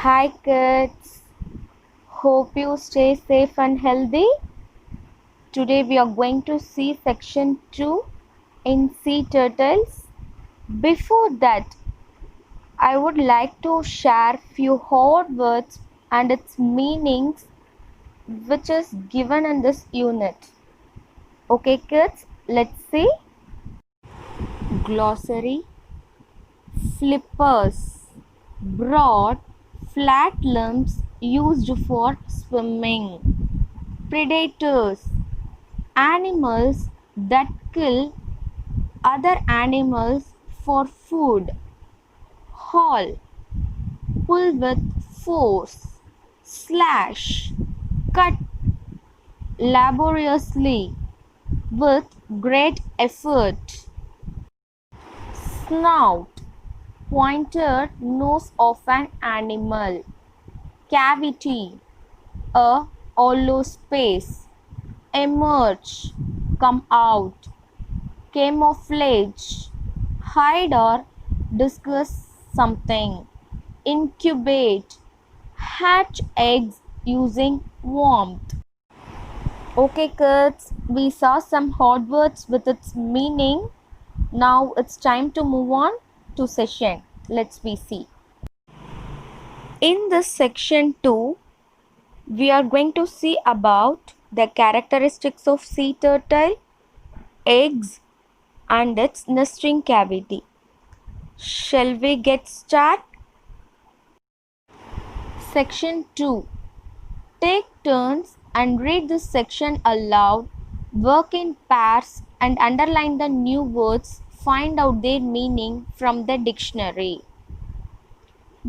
Hi kids, hope you stay safe and healthy. Today we are going to see section 2 in sea turtles. Before that, I would like to share few hard words and its meanings which is given in this unit. Okay kids, let's see. Glossary. Flippers. Broad, flat limbs used for swimming. Predators. Animals that kill other animals for food. Haul. Pull with force. Slash. Cut laboriously with great effort. Snout. Pointed nose of an animal. Cavity. A hollow space. Emerge. Come out. Camouflage. Hide or discuss something. Incubate. Hatch eggs using warmth. Okay kids, we saw some hard words with its meaning. Now it's time to move on to session. Let's see. In this section 2, we are going to see about the characteristics of sea turtle, eggs and its nesting cavity. Shall we get started? Section 2. Take turns and read this section aloud, work in pairs and underline the new words, find out their meaning from the dictionary.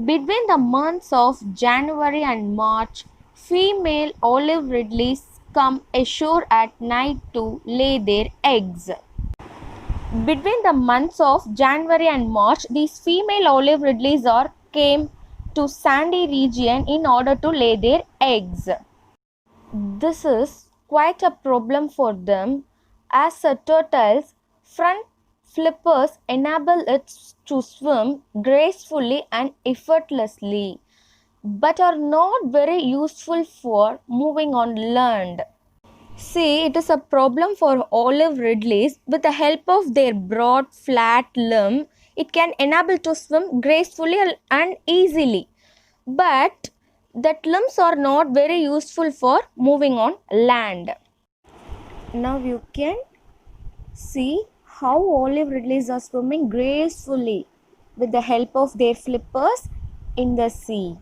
Between the months of January and March, female olive ridleys come ashore at night to lay their eggs. Between the months of January and March, these female olive ridleys came to sandy region in order to lay their eggs. This is quite a problem for them as a turtle's front flippers enable it to swim gracefully and effortlessly, but are not very useful for moving on land. See, it is a problem for olive ridleys. With the help of their broad, flat limb, it can enable to swim gracefully and easily. But that limbs are not very useful for moving on land. Now you can see how olive ridleys are swimming gracefully with the help of their flippers in the sea.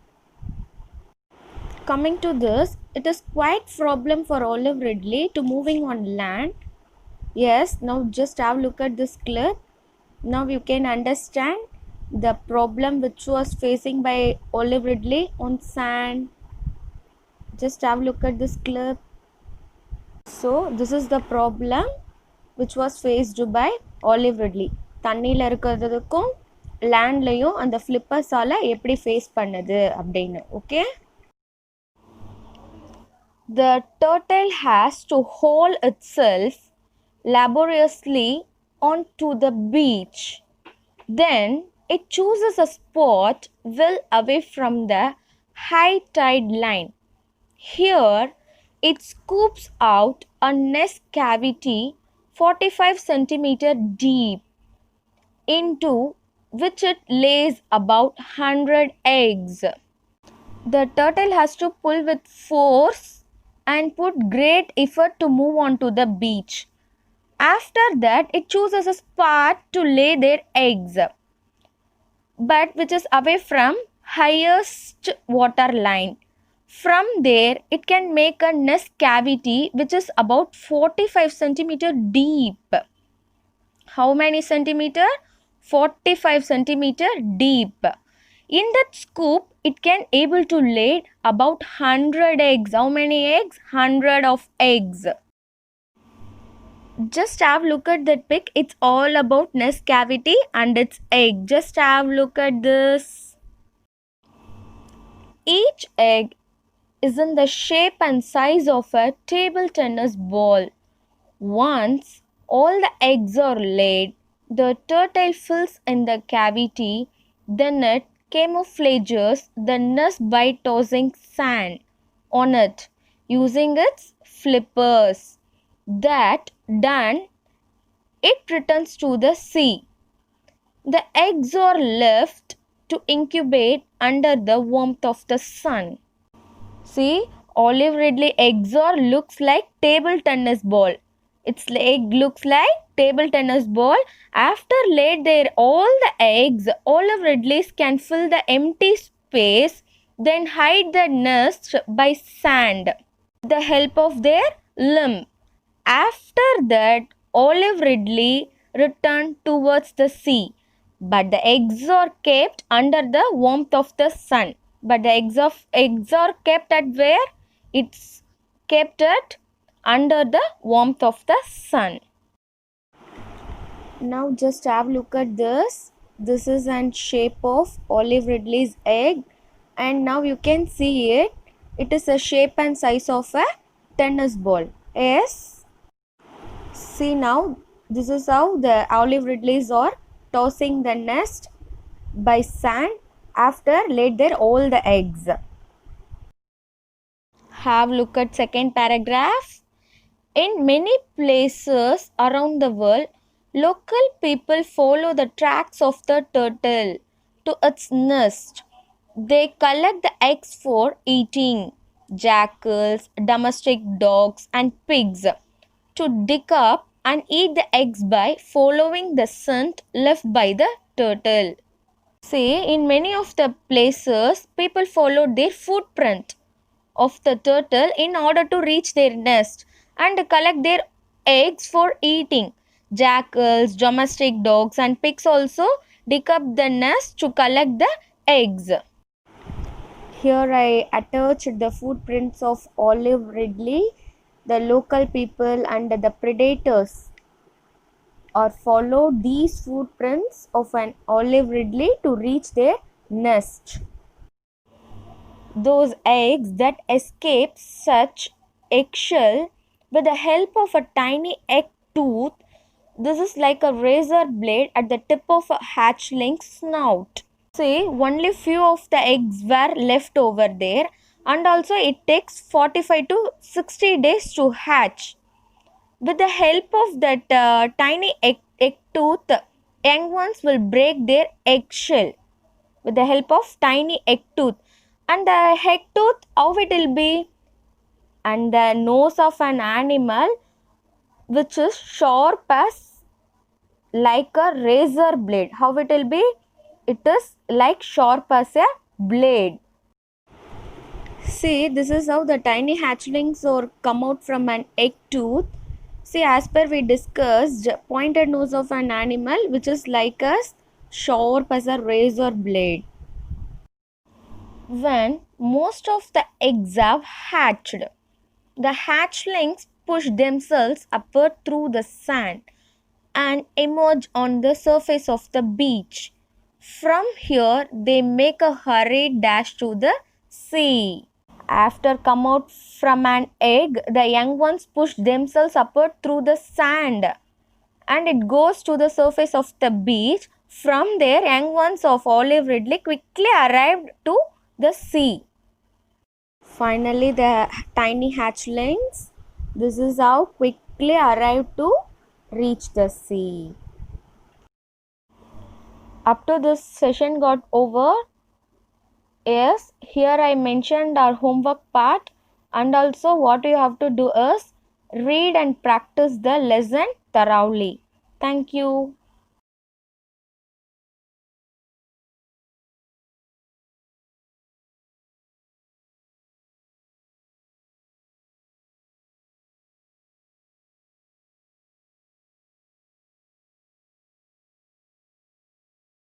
Coming to this, it is quite problem for olive ridley to moving on land. Yes, now just have a look at this clip. Now you can understand the problem which was facing by olive ridley on sand. Just have a look at this clip. So this is the problem which was faced by olive ridley. தண்ணியில் இருக்கிறதுக்கும் லேண்ட்லையும் அந்த ஃப்ளிப்பர்ஸால் எப்படி face பண்ணுது அப்படின்னு. Okay, the turtle has to haul itself laboriously onto the beach. Then it chooses a spot well away from the high tide line. Here it scoops out a nest cavity 45 centimeter deep, into which it lays about 100 eggs. The turtle has to pull with force and put great effort to move on to the beach. After that, it chooses a spot to lay their eggs, but which is away from highest water line. From there, it can make a nest cavity which is about 45 centimeter deep. How many centimeter? 45 centimeter deep. In that scoop, it can able to lay about 100 eggs. How many eggs? 100 of eggs. Just have a look at that pic. It's all about nest cavity and its egg. Just have a look at this. Each egg is in the shape and size of a table tennis ball. Once all the eggs are laid, the turtle fills in the cavity, then it camouflages the nest by tossing sand on it using its flippers. That done, it returns to the sea. The eggs are left to incubate under the warmth of the sun. See, Olive Ridley eggs are looks like table tennis ball. Its egg looks like table tennis ball. After laid there all the eggs, Olive Ridleys can fill the empty space, then hide the nest by sand with the help of their limb. After that, Olive Ridley returned towards the sea, but the eggs are kept under the warmth of the sun. But the eggs are kept at where? It's kept at under the warmth of the sun. Now just have a look at this. This is an shape of Olive Ridley's egg, and now you can see it. It is a shape and size of a tennis ball. Yes. See now, this is how the Olive Ridleys are tossing the nest by sand after laid there all the eggs. Have look at second paragraph. In many places around the world, local people follow the tracks of the turtle to its nest. They collect the eggs for eating. Jackals, domestic dogs, and pigs to dig up and eat the eggs by following the scent left by the turtle. See, in many of the places, people followed their footprint of the turtle in order to reach their nest and collect their eggs for eating. Jackals, domestic dogs, and pigs also dig up the nest to collect the eggs. Here I attached the footprints of Olive Ridley. The local people and the predators or follow these footprints of an Olive Ridley to reach their nest. Those eggs that escape such eggshell with the help of a tiny egg tooth. This is like a razor blade at the tip of a hatchling's snout. See, only few of the eggs were left over there, and also it takes 45 to 60 days to hatch. With the help of that tiny egg tooth, young ones will break their eggshell with the help of tiny egg tooth. And the egg tooth, how it will be? And the nose of an animal which is sharp as like a razor blade. How it will be? It is like sharp as a blade. See, this is how the tiny hatchlings or come out from an egg tooth. See, as per we discussed, pointed nose of an animal which is like as sharp as a razor blade. When most of the eggs have hatched, the hatchlings push themselves upward through the sand and emerge on the surface of the beach. From here, they make a hurried dash to the sea. After come out from an egg, the young ones push themselves upward through the sand and it goes to the surface of the beach. From there, young ones of Olive Ridley quickly arrived to the sea. Finally, the tiny hatchlings, this is how quickly arrived to reach the sea. Up to this session got over. Yes, here I mentioned our homework part, and also what you have to do is read and practice the lesson thoroughly. Thank you.